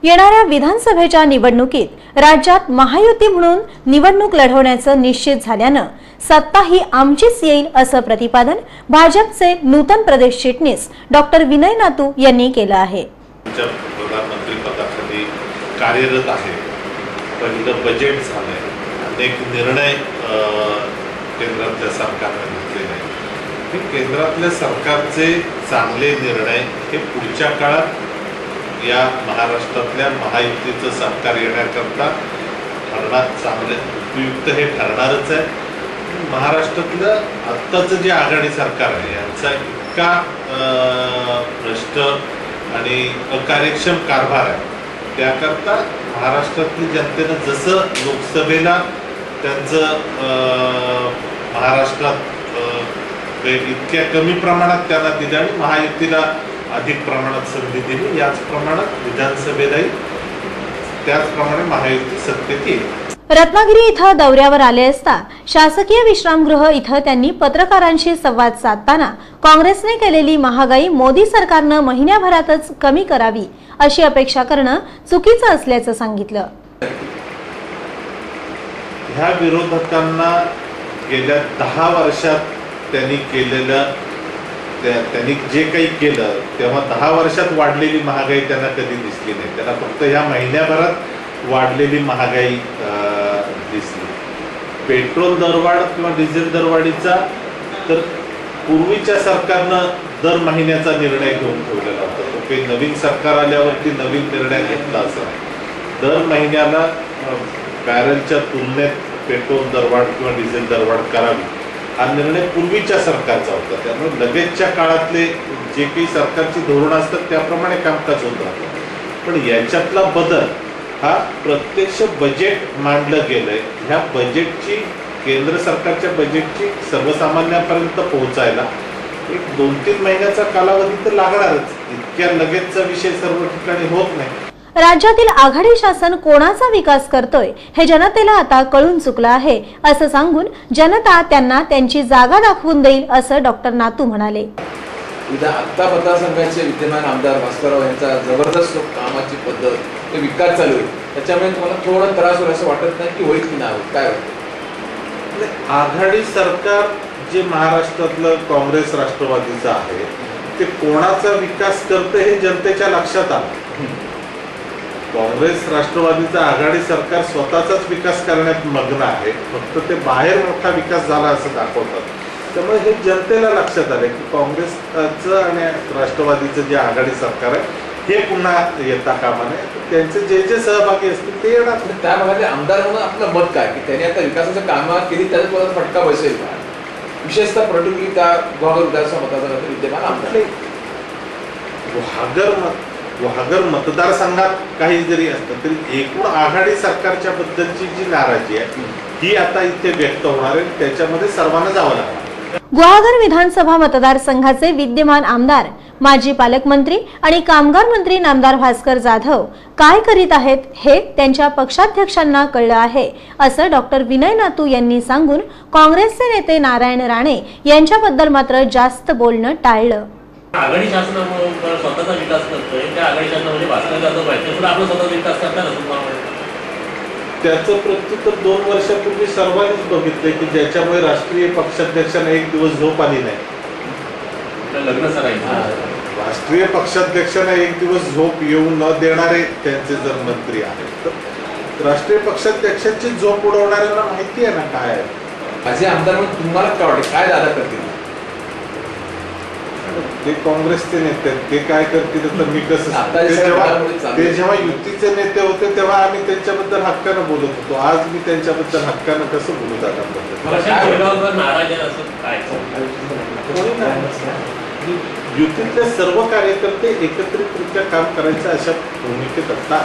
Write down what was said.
येणाऱ्या विधानसभेच्या निवडणुकीत राज्यात महायुती म्हणून निवडणूक लढवण्याचं निश्चित झाल्यानं सत्ता ही आमचीच येईल असं प्रतिपादन भाजपचे नूतन प्रदेश चिटणीस डॉक्टर विनय नातू यांनी केलं आहे। प्रधानमंत्री पदाखाली कार्यरत आहे। पहिलं बजेट झालंय, अनेक निर्णय केंद्रातल्या सरकारने घेतलेले आहेत। हे केंद्रातल्या सरकारचे चांगले निर्णय हे पुढच्या काळात या महाराष्ट्रातल्या महायुतीचं सरकार येण्याकरता ठरणार, चांगले उपयुक्त हे ठरणारच आहे। महाराष्ट्रातलं आत्ताचं जे आघाडी सरकार आहे यांचा इतका भ्रष्ट आणि अकार्यक्षम कारभार आहे, त्याकरता महाराष्ट्रातल्या जनतेनं जसं लोकसभेला त्यांचं महाराष्ट्रात इतक्या कमी प्रमाणात त्यांना दिलं आणि महायुतीला अधिक प्रमाणात संधी दिली, याच प्रमाणात विधानसभेलाही त्याचप्रमाणे महायुती सत्तेत येईल। रत्नागिरी इथं दौऱ्यावर आले असता शासकीय विश्रामगृह इथं त्यांनी पत्रकारांशी संवाद साधताना काँग्रेसने केलेली महागाई मोदी सरकारनं महिन्याभरातच कमी करावी अशी अपेक्षा करणं चुकीचं असल्याचं सांगितलं। ह्या विरोधकांना गेल्या 10 वर्षात त्यांनी केलेलं, त्यांनी जे काही केलं तेव्हा 10 वर्षात वाढलेली महागाई त्यांना कधी दिसली नाही। त्यांना फक्त ह्या महिन्याभरात वाढलेली महागाई दिसली। पेट्रोल दरवाढ किंवा डिझेल दरवाढीचा तर पूर्वीच्या सरकारनं दर महिन्याचा निर्णय घेऊन ठेवलेला होता। तो काही नवीन सरकार आल्यावरती नवीन निर्णय घेतला असं नाही। दर महिन्याला बॅरलच्या तुलनेत पेट्रोल दरवाढ किंवा डिझेल दरवाढ करावी हा निर्णय पूर्वीच्या सरकारचा होता। त्यामुळे लगेचच्या काळातले जे काही सरकारची धोरणं असतात त्याप्रमाणे कामकाज होत राहतं। पण याच्यातला बदल हा प्रत्यक्ष बजेट मांडलं गेलंय। ह्या बजेटची, केंद्र सरकारच्या बजेटची सर्वसामान्यांपर्यंत पोहोचायला एक 2-3 महिन्याचा कालावधी तर लागणारच। इतक्या लगेचचा विषय सर्व ठिकाणी होत नाही। राज्यातील आघाडी शासन कोणाचा विकास करतोय हे जनतेला आता कळून चुकलं आहे असं सांगून जनता त्यांना त्यांची जागा दाखवून देईल असं डॉक्टर नातू म्हणाले। आता मतदारसंघाचे विद्यमान आमदार भास्करराव यांचा जबरदस्त कामाची पद्धत, ते विकास चालू आहे, त्याच्यामुळे तुम्हाला थोडा त्रास होईल असं वाटत नाही की होईल की नाही होईल? काय वाटतं? आघाडी सरकार जे महाराष्ट्रातलं काँग्रेस राष्ट्रवादीचं आहे ते कोणाचा विकास करते हे जनतेच्या लक्षात आलं। काँग्रेस राष्ट्रवादीचं आघाडी सरकार स्वतःचाच विकास करण्यात मग्न आहे, फक्त ते बाहेर मोठा विकास झाला असं दाखवतात। त्यामुळे हे जनतेला लक्षात आले की काँग्रेसचं आणि राष्ट्रवादीचं जे आघाडी सरकार आहे हे पुन्हा येता कामा नये। त्यांचे जे जे सहभागी असतील ते येणार। त्या भागातले आमदार म्हणून आपलं मत काय की त्यांनी आता विकासाचं कामं केली, त्याचा परत फटका बसेल का? विशेषतः पर्टिक्युलरली त्या गुहागर विधानसभा मतदारसंघातील विद्यमान आमदार गुहागर मतदारसंघात काही जरी असतं तरी एकूण आघाडी सरकारच्या बद्दलची जी नाराजी आहे ही आता इथे व्यक्त होणार आहे, त्याच्यामध्ये सर्वांना जावं लागणार। गुहागर विधानसभा मतदारसंघाचे विद्यमान आमदार, माजी पालकमंत्री आणि कामगार मंत्री नामदार भास्कर जाधव काय करीत आहेत हे त्यांच्या पक्षाध्यक्षांना कळलं आहे असं डॉक्टर विनय नातू यांनी सांगून काँग्रेसचे नेते नारायण राणे यांच्याबद्दल मात्र जास्त बोलणं टाळलं। आघाडी शासनामुळे स्वतःचा विकास करतोय, त्या आघाडी शासनामध्ये भास्कर जाधव पाहिजे पण आपला स्वतःचा विकास करतात असं त्याचं प्रत्युत्तर 2 वर्षापूर्वी सर्वांनीच बघितलंय की ज्याच्यामुळे राष्ट्रीय पक्षाध्यक्षांना एक दिवस झोप आली नाही। लग्न सरायचं, राष्ट्रीय पक्षाध्यक्षांना एक दिवस झोप येऊ न देणारे त्यांचे जर मंत्री आहेत तर राष्ट्रीय पक्षाध्यक्षांची झोप उडवणाऱ्यांना माहिती आहे ना काय आहे। माझे आमदार म्हणून तुम्हाला काय वाटते, काय दादा करतील? ते काँग्रेसचे नेते ते काय करतील तर मी कसं, ते जेव्हा युतीचे नेते होते तेव्हा आम्ही त्यांच्याबद्दल हक्कानं बोलत होतो, आज मी त्यांच्याबद्दल हक्कानं कसं बोलू युतीतले सर्व कार्यकर्ते एकत्रितरित्या काम करायचं अशा भूमिकेत असतात।